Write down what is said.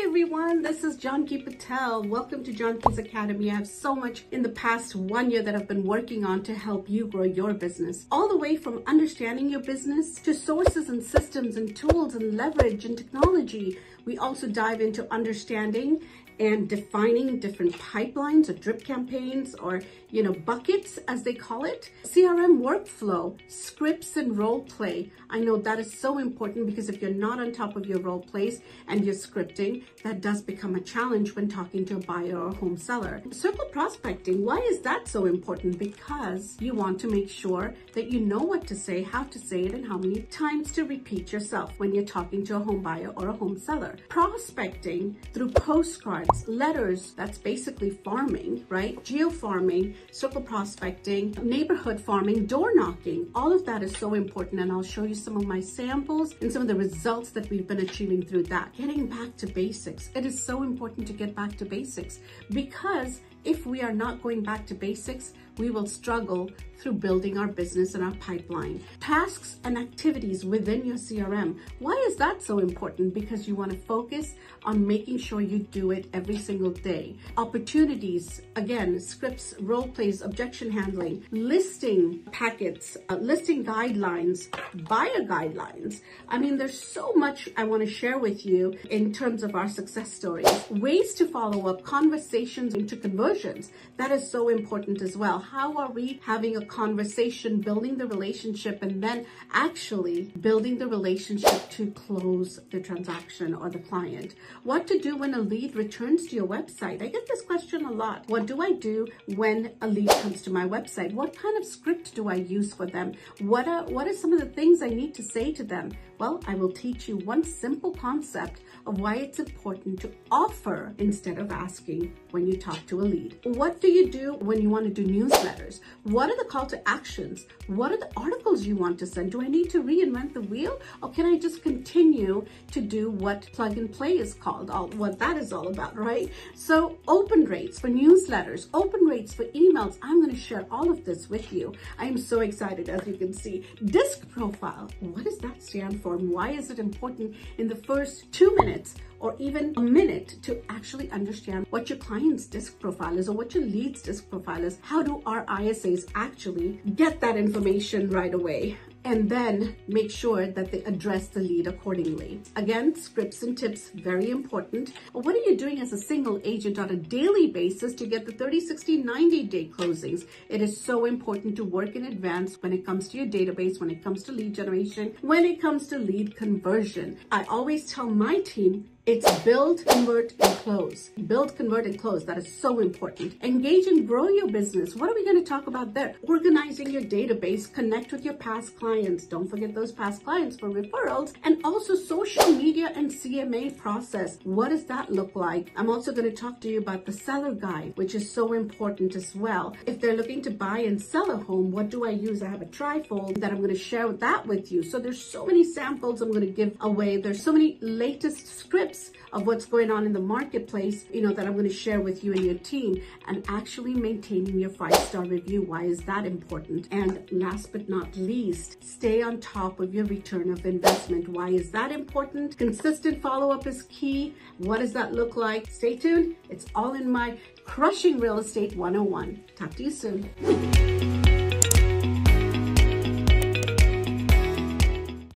everyone, this is Janki Patel. Welcome to Janki's Academy. I have so much in the past 1 year that I've been working on to help you grow your business. All the way from understanding your business to sources and systems and tools and leverage and technology. We also dive into understanding and defining different pipelines or drip campaigns or, buckets as they call it. CRM workflow, scripts and role play. I know that is so important because if you're not on top of your role plays and your scripting, that does become a challenge when talking to a buyer or home seller. Circle prospecting. Why is that so important? Because you want to make sure that you know what to say, how to say it, and how many times to repeat yourself when you're talking to a home buyer or a home seller. Prospecting through postcards, letters, that's basically farming, right? Geofarming, circle prospecting, neighborhood farming, door knocking. All of that is so important, and I'll show you some of my samples and some of the results that we've been achieving through that. Getting back to basics. It is so important to get back to basics because if we are not going back to basics, we will struggle through building our business and our pipeline. Tasks and activities within your CRM. Why is that so important? Because you want to focus on making sure you do it every single day. Opportunities, again, scripts, role plays, objection handling, listing packets, listing guidelines, buyer guidelines. I mean, there's so much I want to share with you in terms of our success stories. Ways to follow up, conversations into conversions. That is so important as well. How are we having a conversation, building the relationship, and then actually building the relationship to close the transaction or the client? What to do when a lead returns to your website? I get this question a lot. What do I do when a lead comes to my website? What kind of script do I use for them? What are some of the things I need to say to them? Well, I will teach you one simple concept of why it's important to offer instead of asking when you talk to a lead. What do you do when you want to do newsletters? What are the call to actions? What are the articles you want to send? Do I need to reinvent the wheel, or can I just continue to do what plug and play is called, what that is all about, right? So open rates for newsletters, open rates for emails. I'm going to share all of this with you. I am so excited, as you can see. Disc profile. What does that stand for? And why is it important in the first 2 minutes or even a minute to actually understand what your client's disc profile is or what your lead's disc profile is? How do our ISAs actually get that information right away? And then make sure that they address the lead accordingly. Again, scripts and tips, very important. But what are you doing as a single agent on a daily basis to get the 30, 60, 90-day closings? It is so important to work in advance when it comes to your database, when it comes to lead generation, when it comes to lead conversion. I always tell my team, it's build, convert, and close. Build, convert, and close. That is so important. Engage and grow your business. What are we going to talk about there? Organizing your database, connect with your past clients. Don't forget those past clients for referrals. And also social media and CMA process. What does that look like? I'm also going to talk to you about the seller guide, which is so important as well. If they're looking to buy and sell a home, what do I use? I have a trifold that I'm going to share that with you. So there's so many samples I'm going to give away. There's so many latest scripts of what's going on in the marketplace, that I'm going to share with you and your team, and actually maintaining your 5-star review. Why is that important? And last but not least, stay on top of your return of investment. Why is that important? Consistent follow-up is key. What does that look like? Stay tuned. It's all in my Crushing Real Estate 101. Talk to you soon.